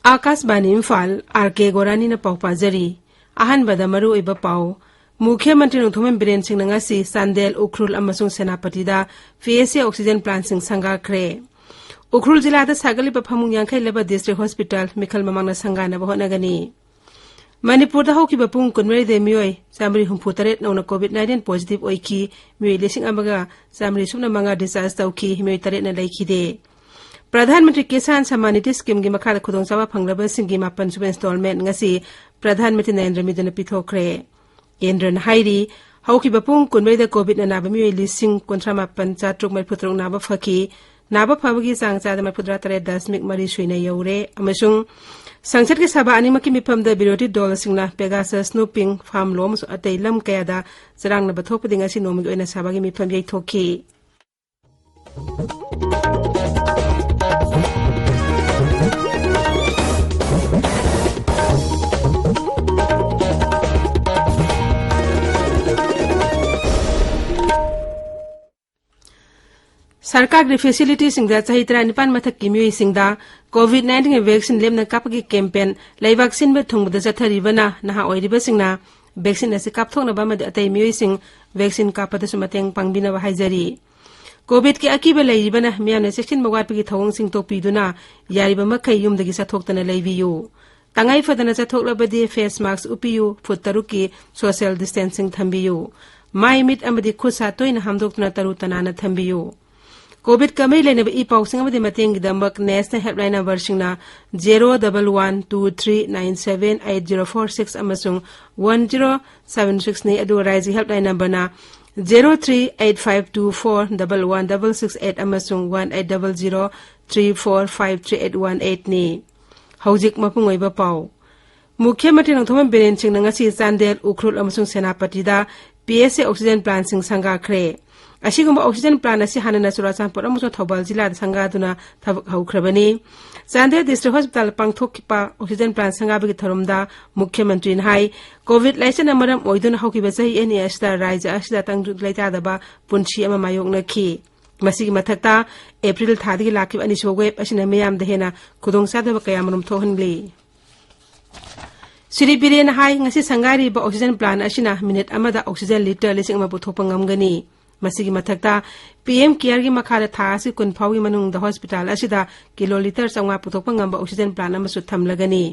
Akashvani Imphal R K गोरानी न पाउ पाजरी अहनबद मरु इबा पाउ मुख्यमंत्री नोथोमेन बिरेन सिंह नंगासी सांदेल उखरुल अमसुंग सेनापतिदा पीएसए ऑक्सीजन प्लांट सिंह संगाख्रे उखरुल जिलादा सागलिबा फमुंग यांखै लेबा डिस्ट्रिक्ट हॉस्पिटल मिखल ममांगना संगानबा होनगनी मणिपुरदा हौकिबा पुंग कुनमरी दे मियोय चामरी हुंफु तरेट नौना कोविड-19 पॉजिटिव ओइकी मियोय लिसिंग अमगा चामरी सुना मंगा डिस्चार्ज तौकी मियोय तरेट न लैखिदे प्रधानमंत्री किसान सम्मान निधि स्कीम की मखादा खुदोंचाबा फंगलबा सिंगी मापन सुब इंस्टॉलमेंट ngasi प्रधानमंत्री नरेंद्र मोदी पिथोखरे केंद्र न हाइरी हौकिबा पुंग कुनमरीदा Covid Naba मियोय लिसिंग 53,733 Naba फकी Naba फबगी Chang चादा 43.3 सुइना you're अमसुंग संसद के सभा अनिमकी मिफमदा विरोधी दल सिंगना पेगासस स्नूपिंग फार्म लोम अतै लम कयादा चरांगना बथोपदि ngasi नोमिग ओइना सभागी मिफम यैथोखी सरकार की फैसिलिटी सिंगदा चाही 9 मथक की मियोय सिंगदा कोविड-19 वैक्सीन लेमना कापगी कैंपेन लेबाक सिनबे थुंगबदा जथरिबना नहा ओइरिबा सिंगना वैक्सीन असे कापथोंनबा मद अतै मियोय सिंग वैक्सीन कापदसु मतेंग पांगबिनबा हाइजरी कोविड के अकीबा लेरिबना मियामना सेक्शन मगवाटपगी थवंग सिंग तोपीदुना यारिबा मखै युमदगी सथोक्तना लेबियु तंगाई फदना सथोक्लबदि फेस मास्क उपियु फुट तरुकी सोशल डिस्टेंसिंग थंबियु माइ मिट अमदि खुसा तोइना हमदोक्तना तरु तनाना थंबियु कोविड कमई लेनबा ई पाउसिंग अमदि मतेंगी दमक नेशनल हेल्पलाइन नंबर सिंगना 01123978046 अमसुंग 1076 ने अदु राइजी हेल्पलाइन नंबर ना 0385241168 अमसुंग 180034538118 ने हौजिक मपुंग ओइबा पाउ मुख्यमंत्री नोथोमन बिरेन सिंह ngasi चांदेल उखरुल अमसुंग सेनापतिदा पीएसए ऑक्सीजन प्लांट सिंह संगाख्रे असिगुम्बा ऑक्सीजन प्लांट असी हानना चुराचांपुर अमसुंग थौबाल जिला संगादुना थबक हौख्रबनी चांदेल डिस्ट्रिक्ट हॉस्पिटल पांगथोकिपा ऑक्सीजन प्लांट संगाबगी थरुमदा मुख्यमंत्री हाई कोविड लाइसन अमरम ओइदुना हौकिबा चही एनी अस्दा राज्य अस्दा तंगु लैतादबा पुंछि अमा मायोगनखी मसिगी मथक्ता एप्रिल थादगी लाखिब अनिसो वेब असिना मियाम दहेना खुदोंसादबा कयामरुम थोहनली श्री बिरेन हाई ngasi संगारीबा ऑक्सीजन प्लांट असिना मिनिट अमदा ऑक्सीजन लीटर लिसिंग अमा पुथोपा ngamgani मसिगी मथक्ता पीएम केयर की मखादा थासी कुन फाउगी मनुंग द हॉस्पिटल असिदा किलोलीटर चंगा पुथोपा ngamba ऑक्सीजन प्लांट अमसु थमलगनी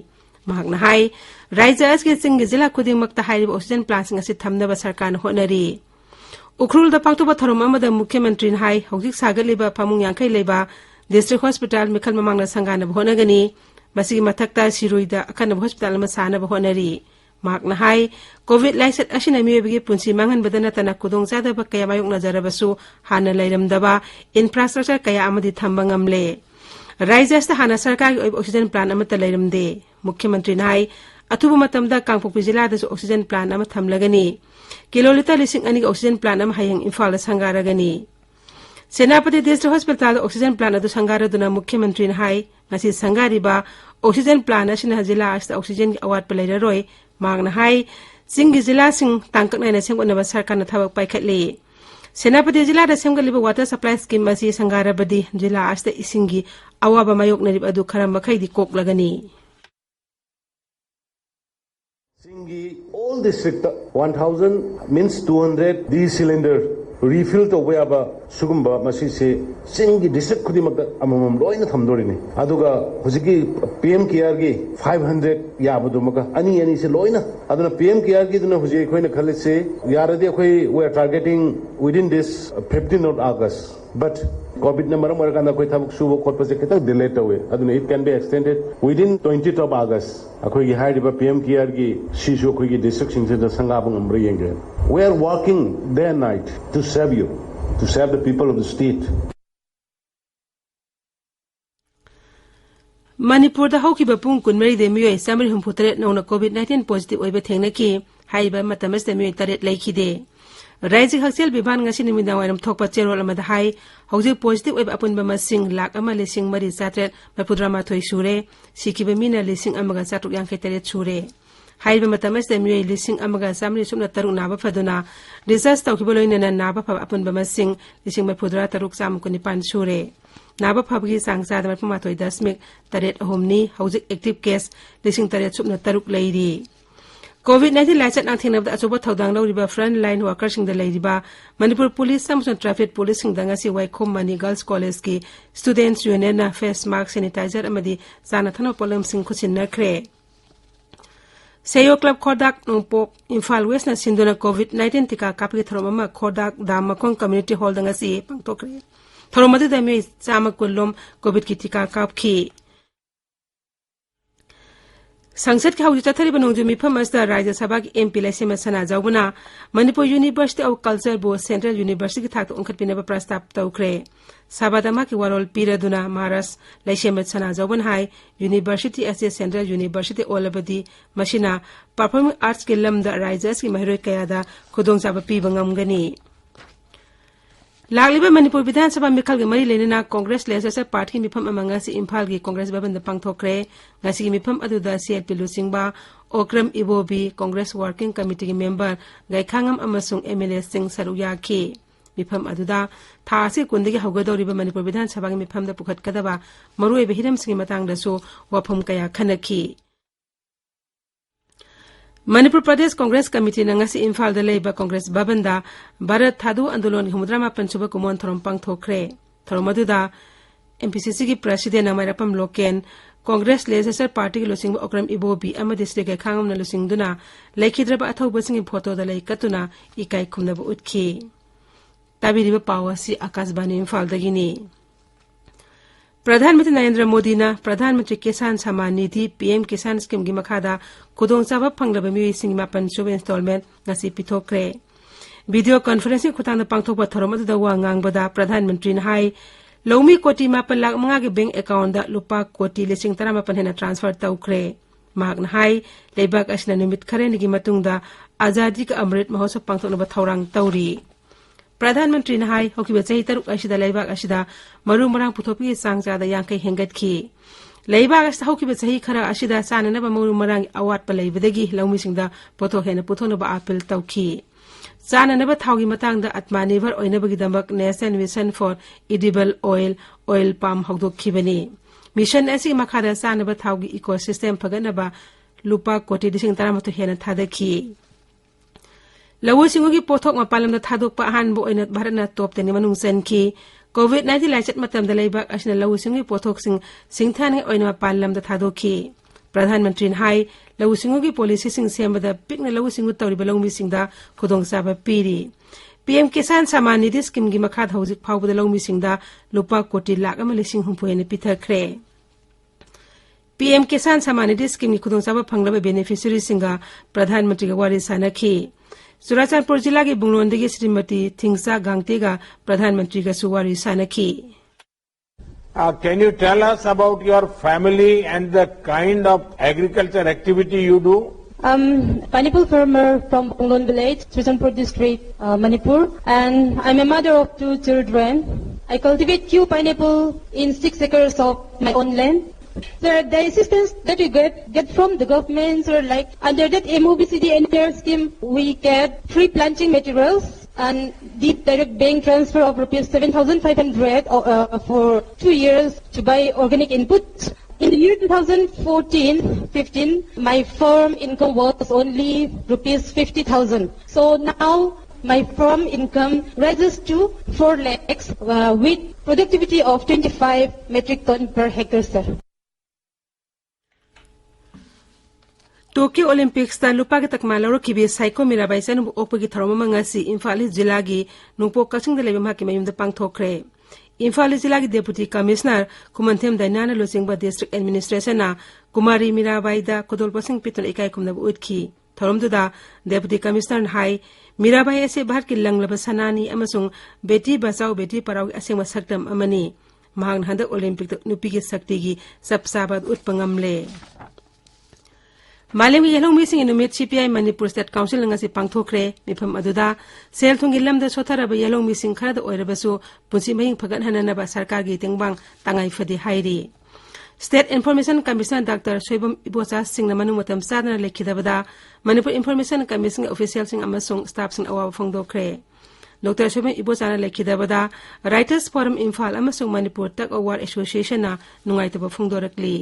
महकना हाई राज्य के सिंग जिला खुदिंग मक्ता हाइरिबा ऑक्सीजन प्लांट सिंग असि थमनबा सरकार न होनरी उखरुल द पाक्तोबा थरोम अमदा मुख्यमंत्री हाई हौजिक सागलिबा फामुंग यांखै लेबा डिस्ट्रिक्ट हॉस्पिटल मिखल ममांगना संगान होनगनी मसिगी मथक्ता सिरुइदा अखन हॉस्पिटल म साना होनरी महकना हाई कोविड लाइसेट असिना मियोबगी पुंसी मांगनबदना तना कुदोंग चादबा कया मायोक नजरबसु हाना लैरमदबा इंफ्रास्ट्रक्चर कया अमदि थंबा ngamle राज्यस्ता हाना सरकार की ऑक्सीजन प्लांट अमत लैरमदे मुख्यमंत्री हाई अथुबा मतमदा कांगपोक्पी जिलादसु ऑक्सीजन प्लांट अम थमलगनी किलोलीटर लिसिंग अनी ऑक्सीजन प्लांट अम हयंग इंफाल संगारगनी सेनापति डिस्ट्रिक्ट हॉस्पिटल ऑक्सीजन प्लांट अदु संगारदुना मुख्यमंत्री हाई ngasi संगारिबा ऑक्सीजन प्लांट असिना जिला अस्ता ऑक्सीजन की अवाट पलैररोय मांगना हाई सिंगी जिला सिंग तांकनायना सेंगोनबा सरकारना थबक पाइखटले सेनापति जिला दा सेंगलिबा वाटर सप्लाई स्कीम असी संगारबदी जिला अस्ता इसिंगी अवाबा मायोकनरिब अदु खरम मखैदि कोकलगनी सिंगी all district 1000 means 200 these cylinder refill to weba sugumba masise singi district khudimak amamam loina thamdorini aduga hojiki pm care gi 500 yabudumaka ani se loina aduna pm care gi duna hoji khoina khalise yaradi khoi we are targeting within this 15th of August but covid number markana koi thabuk subo khot project kita delay away aduna it can be extended within 20th of August akhoi gi haidiba pm care gi sisu khoi gi district sing se sangabang amra yenge we are working day and night to serve you to serve the people of the state Manipur da haukiba pung kunmari de miyoy samri humputare nauna covid-19 positive oiba thengnaki haiba matamas de miyoy taret laikide Raisi Haksel Biban ngasi nimidang wainam thokpa cherol amada hai hojik positive web apun bama sing lak ama lesing mari satret mapudrama thoi sure sikiba mina lesing amaga satuk yang ketele sure hai bama tamas de mi lesing amaga samri sumna taruk naba faduna research tawkiboloina na naba phab apun bama sing lesing mapudra taruk sam kuni pan sure naba phabgi sangsa da mapuma thoi dasmik taret ahomni hojik active case lesing taret sumna taruk leiri COVID-19 लाइचत नाथेंग नबदा अचोबा थौदांग लौरिबा front line worker सिंग द लेरिबा Manipur police समसो ट्रैफिक पुलिस सिंग दंगा सि वाइखोम मनी गर्ल्स कॉलेज की स्टूडेंट्स यूनियन ना फेस मास्क सैनिटाइजर अमदी साना थनो पोलम सिंग खुसिन नखरे सेयो क्लब खोरदाक नोंपोक इम्फाल वेस्ट ना सिंदोना COVID-19 टिका कापि थरोमा खोरदाक दामकों कम्युनिटी हॉल दंगा सि पंगतोकरे थरोमदु दमे चामा कुल्लोम कोविड की टिका कापखी संसद के हौजी चथरिबा नोंजु मिफम अस्दा राज्य सभा की MP Leishemba Sanajaoba Manipur university of culture बो सेंट्रल यूनिवर्सिटी की थाक उनखतपिनबा प्रस्ताव तौख्रे साबादमा की वारोल पीरदुना महाराष्ट्र लाइसेम सना जाउबन हाई यूनिवर्सिटी एसे सेंट्रल यूनिवर्सिटी ओलबदी मसिना परफॉर्मिंग आर्ट्स के लमदा राज्यस की महरोय कयादा खुदोंचाबा पीबा ngamgani लागलिबा मणिपुर विधानसभा मिखल के मरी लेना कांग्रेस लेजिस्लेचर पार्टी मिफम अमंगा से इम्फाल की कांग्रेस भवन पांगथोखरे ngasi की मिफम अदुदा सीएलपी लुसिंगबा ओक्रम इबोबी कांग्रेस वर्किंग कमिटी के मेंबर गायखांगम अमसुंग एमएलए सिंह सरुयाखी मिफम अदुदा थासे कुंदगी हौगदौरिबा मणिपुर विधानसभा के मिफम द पुखतकदबा मरुए हिरम सिंह मतंगदसु वफम कया खनखी मणिपुर प्रदेश कांग्रेस कमिटी नंगसी इम्फाल द लेबा कांग्रेस भवनदा भारत थादु आंदोलन हुमुद्रामा पंचुबा कुमोन थरम पांगथोखरे थरमदुदा एमपीसीसी की प्रेसिडेंट अमरपम लोकेन कांग्रेस लेजिस्लेचर पार्टी के लुसिंग ओक्रम इबोबी अमदि स्टेके खांगम न लुसिंगदुना लेखिद्रबा अथौबसिंग फोटो द लेकतुना इकाई खुमनबा उठखी ताबिरिबा पावसी आकाशवाणी इम्फाल दगिनी प्रधानमंत्री नरेंद्र मोदी ना प्रधानमंत्री किसान सम्मान निधि पीएम किसान स्कीम की मखादा खुदोंचाबा फंगलबा मियसिंग मापन सुब इंस्टॉलमेंट ngasi पिथोखरे वीडियो कॉन्फ्रेंसिंग खुतांग पांगथोकबा थरम अदुदा वा ngangbada प्रधानमंत्री ना हाई लौमी कोटी मापन लाख मंगा के बैंक अकाउंट दा लुपा कोटी लिसिंग तरा मापन हेना ट्रांसफर तौखरे माग ना हाई लेबाक असना निमित खरेन की मतुंगदा आजादी का अमृत महोत्सव पांगथोनबा थौरांग तौरी प्रधानमंत्री ना हाई होकिबा चही तरुक असिदा लेबाक असिदा मरु मरांग पुथोपी सांगजादा यांकै हेंगतखी लेबाक असिदा होकिबा चही खरा असिदा साननबा मरु मरांग अवाटपा लेबदगी लौमिसिंगदा पोथो हेना पुथोनबा अपील तौखी चाननबा थाउगी मतंगदा आत्मनिर्भर ओइनबगिदमक national mission for edible oil palm हौदोखिबनी मिशन असि मखादा चाननबा थाउगी इकोसिस्टम फगनबा लुपा कोटी दिसिंग तरामतो हेना थादखी लवु सिंगुगी पोथोक मपालमदा थादोकपा अहानबो ओइना भारतना टॉप 10 मनुंग सनखी कोविड-19 लाइचत मतमदा लेबाक असिना लवु सिंगुगी पोथोक सिंगथाने ओइना मपालमदा थादोखी प्रधानमंत्री हाई लवु सिंगुगी पॉलिसी सिंग सेमबदा पिकना लवु सिंगु तौरिबा लौमी सिंगदा खुदोंचाबा पीरी पीएम किसान सम्मान निधि स्कीम की मखाद हौजिक फावबदा लौमी सिंगदा लुपा कोटी लाख अमा लिसिंग हुंफोयने पिथखरे पीएम किसान सम्मान निधि स्कीम की खुदोंचाबा फंगलबा बेनिफिशियरी सिंगा प्रधानमंत्री का वारी सानखी चुराचांदपुर जिला के बुंगलोंदगी श्रीमती थिंगसा गांगतेगा प्रधानमंत्री का सुवारी सानखी Can you tell us about your family and the kind of agriculture activity you do? Pineapple farmer from Bunglon village, Churachandpur district, Manipur, and I'm a mother of 2 children. I cultivate few pineapple in 6 acres of my own land. So the assistance that we get from the government, or like under that MOBCD NPR scheme, we get free planting materials and deep direct bank transfer of rupees 7,500 for 2 years to buy organic inputs. In the year 2014-15, my farm income was only rupees 50,000. So now my farm income rises to 4 lakhs with productivity of 25 metric ton per hectare, sir. Tokyo Olympics ता लुपा के तकमा लौरो किबे psycho Mirabai सन Oppo की थरोमा मंगासी इम्फाल जिला की नुपो causing दले मा के मयुम the पांगथोखरे Imphal जिला की डेप्यूटी कमिश्नर कुमनथेम दैनाना लोसिंगबा डिस्ट्रिक्ट एडमिनिस्ट्रेशन ना कुमारी मिराबाई दा कोदोलपसिंग पितन इकाई कुमनब उठखी थरोमदुदा डेप्यूटी कमिश्नर हाई मिराबाई ऐसे भारत की लंगलब सनानी अमसुंग बेटी बचाओ बेटी पढ़ाओ असेंग सकदम अमनी महांग हंदक ओलंपिक नुपी की शक्ति की सबसाबद उत्पंगमले मालेम की येलोंग मिसिंग इनुमित CPI Manipur state council ngasi pangthokre mifam aduda sel thungi lamda sotharaba yelong mising kharada oirabasu punsi mahing phagat hananaba sarkar gi tingbang tangai phadi hairi State Information Commission Dr. Soibam Ibosa Singh Namanu Matam Sadana Lekhidabada Manipur Information Commission official sing amasung staff sing awa phongdokre Dr. Soibam Ibosa na Lekhidabada Writers Forum Imphal amasung Manipur Tak Award Association na nungaitaba phongdorakli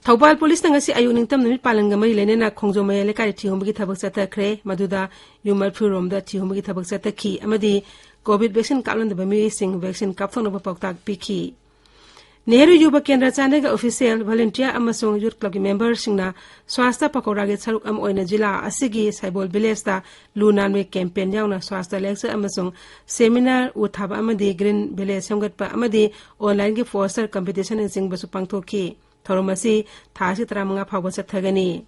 Thawbal Police ngasi ayung ningtam numit palanga mari lene na khongjo maya lekari thihomgi thabak chatakre maduda yumar phurom da thihomgi thabak chatakhi amadi covid vaccine kaplan da bami sing vaccine kapthong na paktak pikhi Nehru Yuba Kendra Chanega official volunteer amasung youth club member singna swasta pakora ge saruk am oina jila asigi saibol village da lunanwe campaign yauna swasta lecture amasung seminar uthaba amadi green village samgatpa amadi online ge poster competition sing basu pangthoki Thoromasi Thasi Tramanga Pawasa Thagani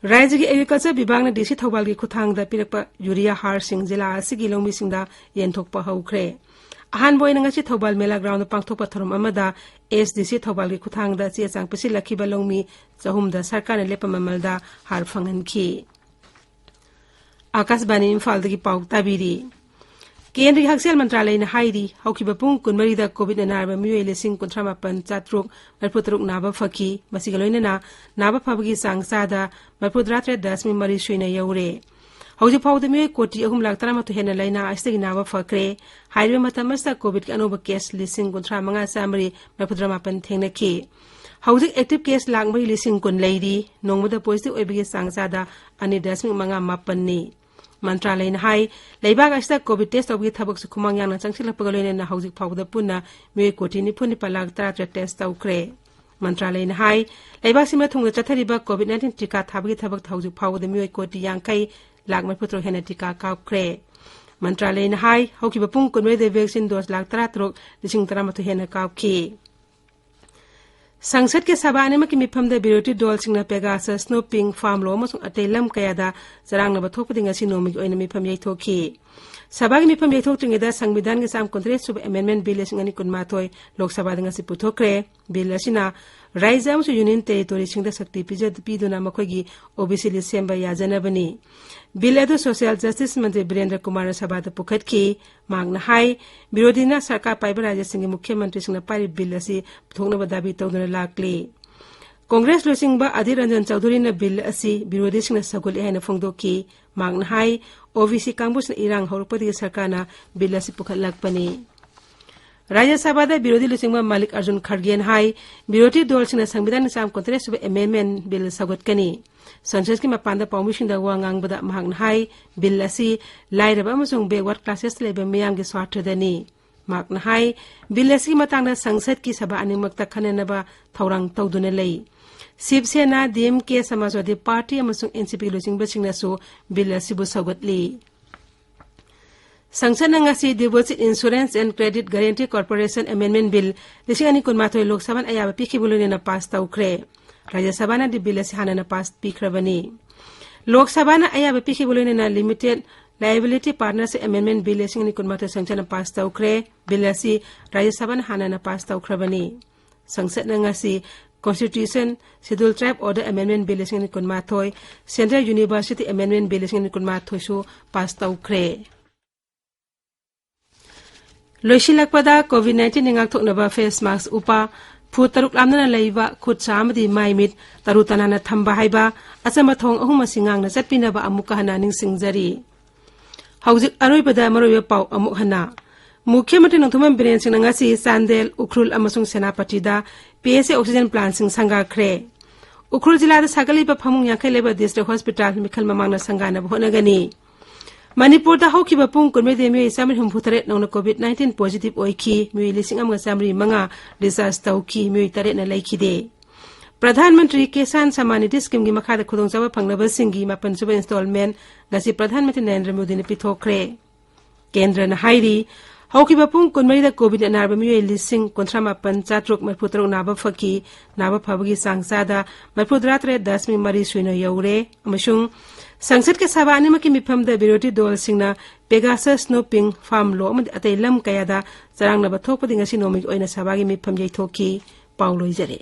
Raji Agriculture Bibang na DC Thawbal gi Kuthang da Pirapa Urea Har Singh Jila Asigi Lomi Singh da Yenthokpa Haukre Ahan boy ngasi Thawbal Mela Ground Pangthokpa Thorom Amada SDC Thawbal gi Kuthang da Che Chang Pisi Lakhiba Lomi Chahum da Sarkar na Lepa Mamal da Har Phangan Khi Akasbani Imphal da gi Pau Tabiri Kendri Haksel Mantralay na Hairi Haukiba Pung Kunmari da COVID-19 Miyoi Lesing Kontramapan Chatruk Marputruk Naba Faki Masigaloy na Naba Pabagi Sang Sada Marpudratre Dasmi Mari Suina Yaure Hauji Pau da Miyoi Koti Ahum Laktara Matu Hena Layna Astagi Naba Fakre Hairi Matamasta COVID Anoba Case Lesing Kontramanga Samari Marpudramapan Tengnaki Hauji Active Case Langmari Lesing Kun Lady Nongmuda Positive Ebigi Sang Sada Ani Dasmi Manga Mapanni Mantralay na hai laibag asta COVID test obi thabak su khumang yang na changsil pagaloy na hauzik phawda punna me koti ni phuni palag tra test taukre Mantralay na hai laibag simna thungda chathariba COVID-19 tika thabagi thabak hauzik phawda me koti yang kai lagmar putro hena tika kaukre Mantralay na hai haukiba pung kunme de vaccine dose lag tra trok lising tara matu hena kaukki Sangsad ke sabane ma ki mifam da biroti dol singna pegasa snooping farm lo masung atelam kaya da sarang na bathok dinga sinomi oina mifam yai thoki sabagi mifam yai thok tinga da sangbidan ge sam kontre sub amendment bill singani kunma thoi lok sabha dinga si puthokre bill asina raizam su union territory singda sakti pijad piduna makhoi OBC li semba yajana bani bill adu social justice mantri Birendra Kumar sabha da pukhat ki magna hai birodina sarkar paiba rajya singh mukhyamantri singna pari bill asi thokna badabi tawduna lakli Congress losingba Adhir Ranjan Chaudhary na bill asi birodi singna sagul haina phongdoki magna hai OBC kambus na irang horpadi sarkana bill asi pukhat lakpani Rajya Sabha da birodi losingba Malik Arjun Kharge hai birodi dol singna sangbidan sam kontre sub amendment bill sagot kani Sansad ki mapanda permission da wangang bada mahang hai bill asi lairaba amasung backward classes leba miyam gi swarthadani magna hai bill asi matang da sangsad ki sabha animakta khananaba thorang tawduna lei Shiv Sena DMK Samajwadi Party amasung NCP losingba singna so bill asi bu sagatli Sangsad ngasi Deposit Insurance and Credit Guarantee Corporation Amendment Bill lisingani kunmatoi Lok Sabha ayaba pikibulone na pass taukre Rajya Sabha na di bill si hana na pass pikrabani Lok Sabha na ayaba pikibulone na Limited Liability Partnership Amendment Bill lisingani kunmatoi sangsad na pass taukre bill si Rajya Sabha na hana na pass taukrabani Sangsad ngasi Constitution Scheduled Tribe Order Amendment Bill lisingani kunmatoi Central University Amendment Bill lisingani kunmatoi so pass taukre Loisilakpada COVID-19 ningak thoknaba face mask upa phu taruk lamna leiba khut samadi maimit tarutana na thamba haiba achama thong ahuma singang na chatpinaba amuka hana ning singjari haujik aroibada maroya pau amuk hana Mukhyamantri Nongthoman Biren Singh ngasi Chandel Ukhrul amasung Senapati da PSA oxygen plant sing sanga khre Ukhrul jila da sagaliba phamung yankai leba district hospital mikhal mamangna sangana bhonagani Manipur da haukiba pung kunme de mi samri humputare nongna COVID-19 positive oiki mi lising amga samri manga research tauki mi tare na laiki de Pradhan Mantri Kisan Samman Nidhi Scheme gi makha da khudong chaba phangnaba singi mapan suba installment ngasi Pradhan Mantri Narendra Modi ne pithokre Kendra na hairi haukiba pung kunmari da COVID-19 mi lising kontramapan chatruk marputrok naba faki naba phabagi sangsada marpudratre dasmi mari suina yaure amasung Sangsad ke sabha anima ki mifam da biroti dol singna Pegasus Snooping Farm Law amad atay lam kaya da sarang na bathok padi ngasi nomig oina sabha ki mifam jay thoki Paulo Izare